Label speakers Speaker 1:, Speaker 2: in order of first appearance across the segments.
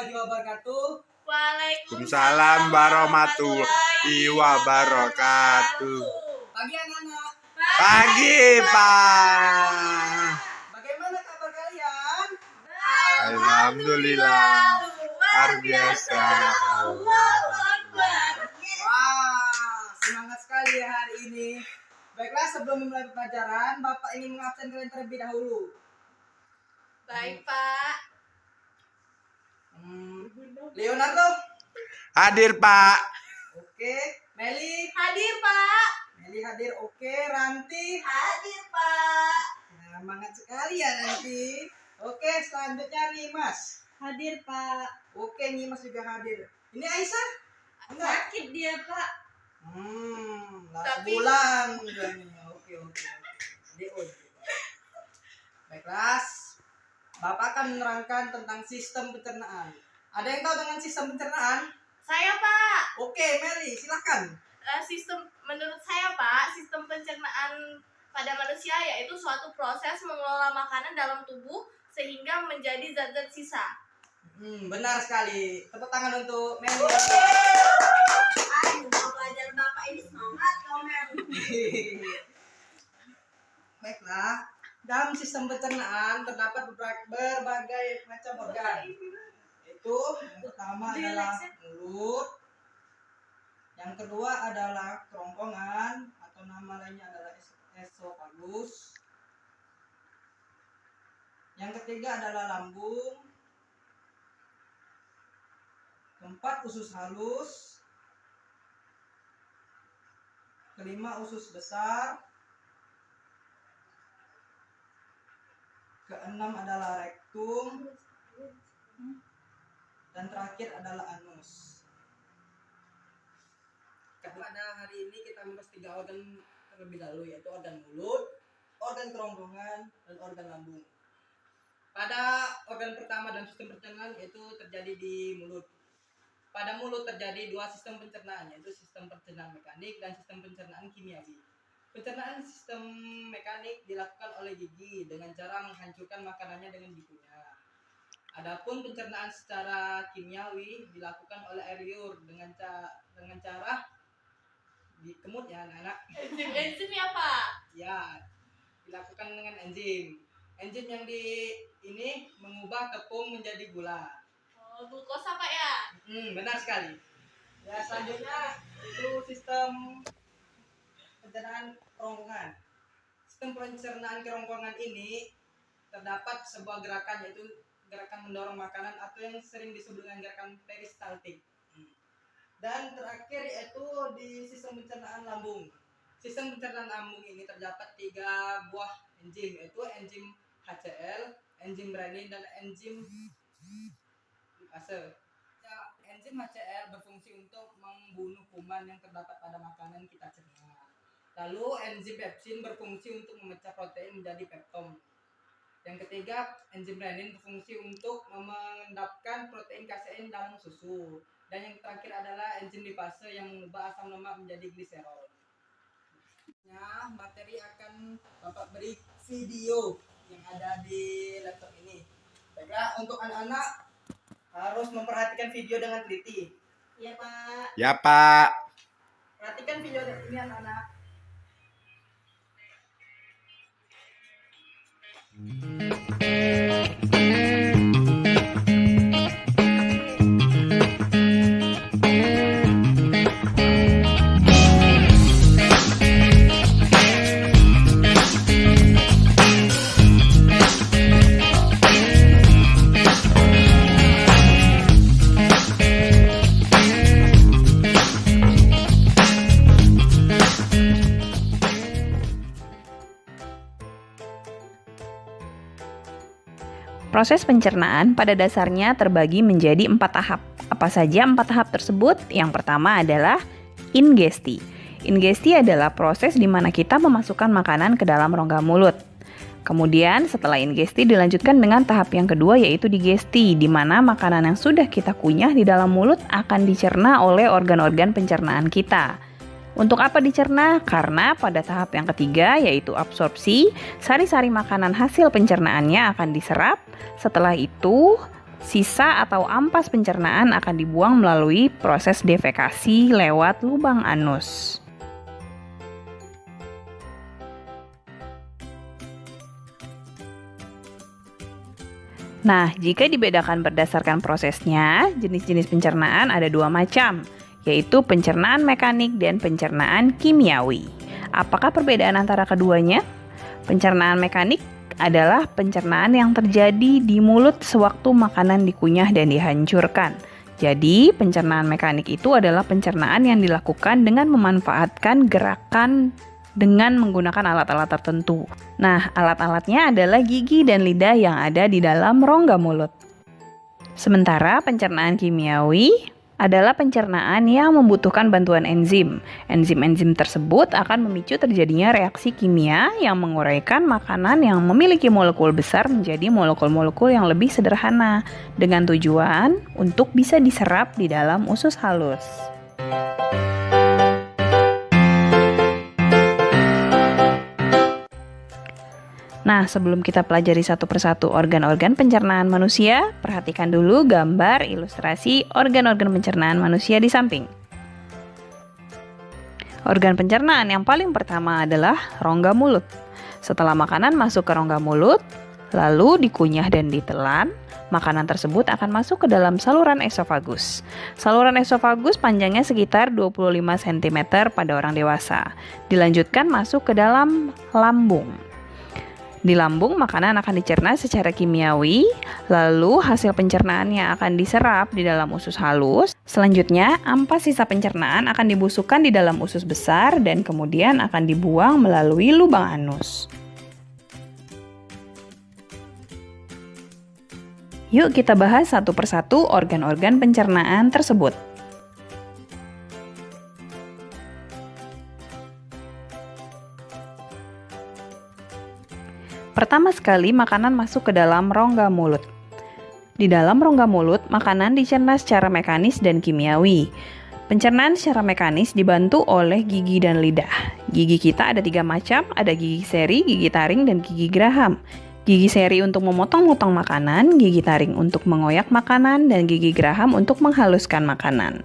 Speaker 1: warahmatullahi wabarakatuh.
Speaker 2: Waalaikumsalam warahmatullahi wabarakatuh.
Speaker 1: Pagi anak-anak.
Speaker 2: Pagi, Pak.
Speaker 1: Bagaimana kabar kalian?
Speaker 2: Alhamdulillah. Luar biasa. Allahu Akbar.
Speaker 1: Wah, semangat sekali ya hari ini. Baiklah, sebelum memulai pelajaran, Bapak ingin mengabsen kalian terlebih dahulu.
Speaker 3: Baik, Pak.
Speaker 1: Leonardo.
Speaker 2: Hadir, Pak.
Speaker 1: Oke. Meli.
Speaker 3: Hadir, Pak.
Speaker 1: Meli hadir. Oke. Ranti.
Speaker 3: Hadir, Pak.
Speaker 1: Nah, semangat sekali ya Ranti. Oke, selanjutnya Nimas.
Speaker 3: Hadir, Pak.
Speaker 1: Oke, Nimas juga hadir. Ini Aisyah? Enggak.
Speaker 3: Sakit dia, Pak.
Speaker 1: Sebulan. Oke. DO. Baiklah. Bapak akan menerangkan tentang sistem pencernaan. Ada yang tahu dengan sistem pencernaan?
Speaker 3: Saya, Pak.
Speaker 1: Oke, Meli, silakan.
Speaker 3: Menurut saya, Pak, sistem pencernaan pada manusia yaitu suatu proses mengelola makanan dalam tubuh sehingga menjadi zat-zat sisa.
Speaker 1: Benar sekali. Tepuk tangan untuk Meli.
Speaker 3: Pelajaran Bapak ini semangat,
Speaker 1: Baiklah. Dalam sistem pencernaan terdapat berbagai macam organ. Itu yang pertama adalah mulut. Yang kedua adalah kerongkongan atau nama lainnya adalah esofagus. Yang ketiga adalah lambung. Keempat, usus halus. Kelima, usus besar. Keenam adalah rektum. Dan terakhir adalah anus. Pada hari ini kita membahas 3 organ terlebih dahulu, yaitu organ mulut, organ kerongkongan, dan organ lambung. Pada organ pertama dalam sistem pencernaan itu terjadi di mulut. Pada mulut terjadi 2 sistem pencernaan, yaitu sistem pencernaan mekanik dan sistem pencernaan kimiawi. Pencernaan sistem mekanik dilakukan oleh gigi dengan cara menghancurkan makanannya dengan gigunya. Adapun pencernaan secara kimiawi dilakukan oleh air liur dengan cara dikemut ya anak-anak.
Speaker 3: Enzim ya, Pak?
Speaker 1: Ya, dilakukan dengan enzim. Enzim yang ini mengubah tepung menjadi gula.
Speaker 3: Oh, glukosa, Pak ya?
Speaker 1: Benar sekali. Ya, selanjutnya itu sistem pencernaan kerongkongan. Sistem pencernaan kerongkongan ini terdapat sebuah gerakan, yaitu gerakan mendorong makanan atau yang sering disebut dengan gerakan peristaltik. Dan terakhir yaitu di sistem pencernaan lambung. Sistem pencernaan lambung ini terdapat 3 buah enzim, yaitu enzim HCl, enzim renin, dan enzim lipase. Enzim HCl berfungsi untuk membunuh kuman yang terdapat pada makanan kita cerna. Lalu enzim pepsin berfungsi untuk memecah protein menjadi peptom. Yang ketiga, enzim renin berfungsi untuk mengendapkan protein kasein dalam susu. Dan yang terakhir adalah enzim lipase yang mengubah asam lemak menjadi gliserol. Nah, materi akan Bapak beri video yang ada di laptop ini. Baiklah, untuk anak-anak harus memperhatikan video dengan teliti.
Speaker 3: Iya, Pak.
Speaker 2: Ya, Pak.
Speaker 1: Perhatikan video ini anak-anak.
Speaker 4: Proses pencernaan pada dasarnya terbagi menjadi 4 tahap. Apa saja 4 tahap tersebut? Yang pertama adalah ingesti. Ingesti adalah proses di mana kita memasukkan makanan ke dalam rongga mulut. Kemudian setelah ingesti dilanjutkan dengan tahap yang kedua, yaitu digesti, di mana makanan yang sudah kita kunyah di dalam mulut akan dicerna oleh organ-organ pencernaan kita. Untuk apa dicerna? Karena pada tahap yang ketiga, yaitu absorpsi, sari-sari makanan hasil pencernaannya akan diserap. Setelah itu Sisa atau ampas pencernaan akan dibuang melalui proses defekasi lewat lubang anus. Nah, jika dibedakan berdasarkan prosesnya, jenis-jenis pencernaan ada dua macam, yaitu pencernaan mekanik dan pencernaan kimiawi. Apakah perbedaan antara keduanya? Pencernaan mekanik adalah pencernaan yang terjadi di mulut sewaktu makanan dikunyah dan dihancurkan. Jadi, pencernaan mekanik itu adalah pencernaan yang dilakukan dengan memanfaatkan gerakan dengan menggunakan alat-alat tertentu. Nah, alat-alatnya adalah gigi dan lidah yang ada di dalam rongga mulut. Sementara pencernaan kimiawi adalah pencernaan yang membutuhkan bantuan enzim. Enzim-enzim tersebut akan memicu terjadinya reaksi kimia yang menguraikan makanan yang memiliki molekul besar menjadi molekul-molekul yang lebih sederhana dengan tujuan untuk bisa diserap di dalam usus halus. Nah, sebelum kita pelajari satu persatu organ-organ pencernaan manusia, perhatikan dulu gambar ilustrasi organ-organ pencernaan manusia di samping. Organ pencernaan yang paling pertama adalah rongga mulut. Setelah makanan masuk ke rongga mulut, lalu dikunyah dan ditelan, makanan tersebut akan masuk ke dalam saluran esofagus. Saluran esofagus panjangnya sekitar 25 cm pada orang dewasa. Dilanjutkan masuk ke dalam lambung. Di lambung, makanan akan dicerna secara kimiawi, lalu hasil pencernaannya akan diserap di dalam usus halus. Selanjutnya, ampas sisa pencernaan akan dibusukkan di dalam usus besar dan kemudian akan dibuang melalui lubang anus. Yuk kita bahas satu persatu organ-organ pencernaan tersebut. Pertama sekali, makanan masuk ke dalam rongga mulut. Di dalam rongga mulut, makanan dicerna secara mekanis dan kimiawi. Pencernaan secara mekanis dibantu oleh gigi dan lidah. Gigi kita ada 3 macam, ada gigi seri, gigi taring, dan gigi geraham. Gigi seri untuk memotong-motong makanan, gigi taring untuk mengoyak makanan, dan gigi geraham untuk menghaluskan makanan.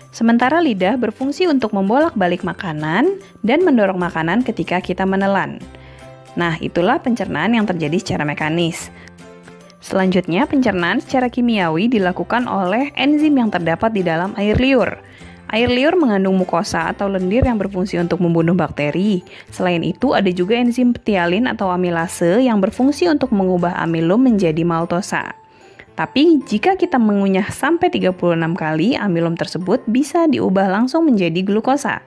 Speaker 4: Sementara lidah berfungsi untuk membolak-balik makanan dan mendorong makanan ketika kita menelan. Nah, itulah pencernaan yang terjadi secara mekanis. Selanjutnya, pencernaan secara kimiawi dilakukan oleh enzim yang terdapat di dalam air liur. Air liur mengandung mukosa atau lendir yang berfungsi untuk membunuh bakteri. Selain itu, ada juga enzim ptialin atau amilase yang berfungsi untuk mengubah amilum menjadi maltosa. Tapi, jika kita mengunyah sampai 36 kali, amilum tersebut bisa diubah langsung menjadi glukosa.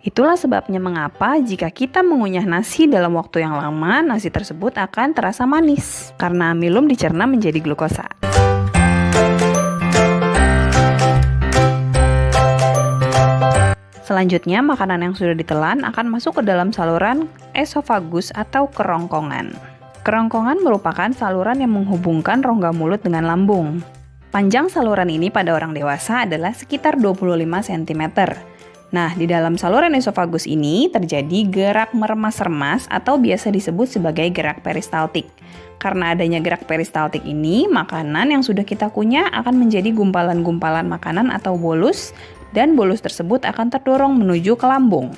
Speaker 4: Itulah sebabnya mengapa jika kita mengunyah nasi dalam waktu yang lama, nasi tersebut akan terasa manis karena amilum dicerna menjadi glukosa. Selanjutnya, makanan yang sudah ditelan akan masuk ke dalam saluran esofagus atau kerongkongan. Kerongkongan merupakan saluran yang menghubungkan rongga mulut dengan lambung. Panjang saluran ini pada orang dewasa adalah sekitar 25 cm. Nah, di dalam saluran esofagus ini terjadi gerak meremas-remas atau biasa disebut sebagai gerak peristaltik. Karena adanya gerak peristaltik ini, makanan yang sudah kita kunyah akan menjadi gumpalan-gumpalan makanan atau bolus, dan bolus tersebut akan terdorong menuju ke lambung.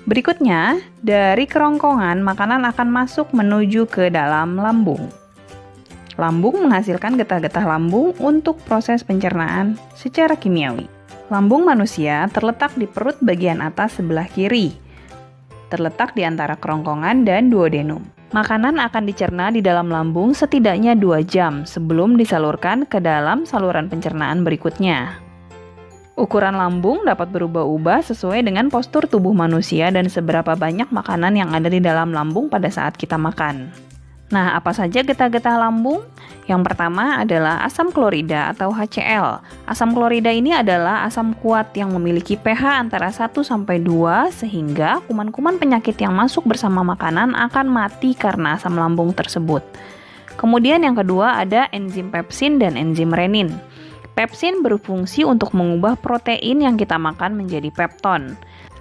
Speaker 4: Berikutnya, dari kerongkongan, makanan akan masuk menuju ke dalam lambung. Lambung menghasilkan getah-getah lambung untuk proses pencernaan secara kimiawi. Lambung manusia terletak di perut bagian atas sebelah kiri, terletak di antara kerongkongan dan duodenum. Makanan akan dicerna di dalam lambung setidaknya 2 jam sebelum disalurkan ke dalam saluran pencernaan berikutnya. Ukuran lambung dapat berubah-ubah sesuai dengan postur tubuh manusia dan seberapa banyak makanan yang ada di dalam lambung pada saat kita makan. Nah, apa saja getah-getah lambung? Yang pertama adalah asam klorida atau HCl. Asam klorida ini adalah asam kuat yang memiliki pH antara 1-2 sehingga kuman-kuman penyakit yang masuk bersama makanan akan mati karena asam lambung tersebut. Kemudian yang kedua ada enzim pepsin dan enzim renin. Pepsin berfungsi untuk mengubah protein yang kita makan menjadi pepton.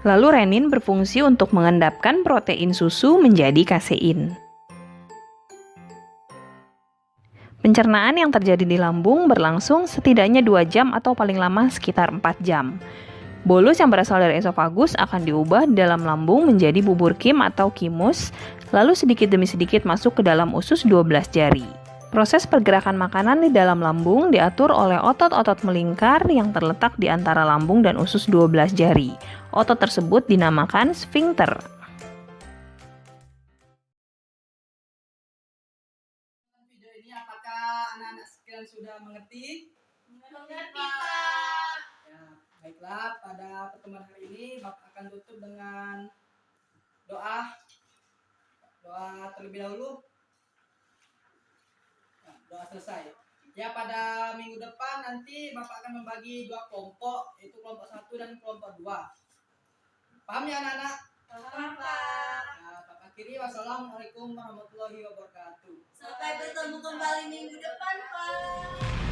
Speaker 4: Lalu renin berfungsi untuk mengendapkan protein susu menjadi kasein. Pencernaan yang terjadi di lambung berlangsung setidaknya 2 jam atau paling lama sekitar 4 jam. Bolus yang berasal dari esofagus akan diubah dalam lambung menjadi bubur kim atau kimus, lalu sedikit demi sedikit masuk ke dalam usus 12 jari. Proses pergerakan makanan di dalam lambung diatur oleh otot-otot melingkar yang terletak di antara lambung dan usus 12 jari. Otot tersebut dinamakan sfinkter.
Speaker 1: Video ini apakah anak-anak sekalian sudah mengerti?
Speaker 3: Mengerti, Pak.
Speaker 1: Ya, baiklah, pada pertemuan hari ini Bapak akan tutup dengan doa terlebih dahulu. Nah, doa selesai. Ya, pada minggu depan nanti Bapak akan membagi 2 kelompok, yaitu kelompok 1 dan kelompok 2. Paham ya anak-anak?
Speaker 3: Paham, Pak.
Speaker 1: Nah, Bapak akhiri, wassalamualaikum warahmatullahi wabarakatuh.
Speaker 3: Sampai bertemu kembali minggu depan, Pak.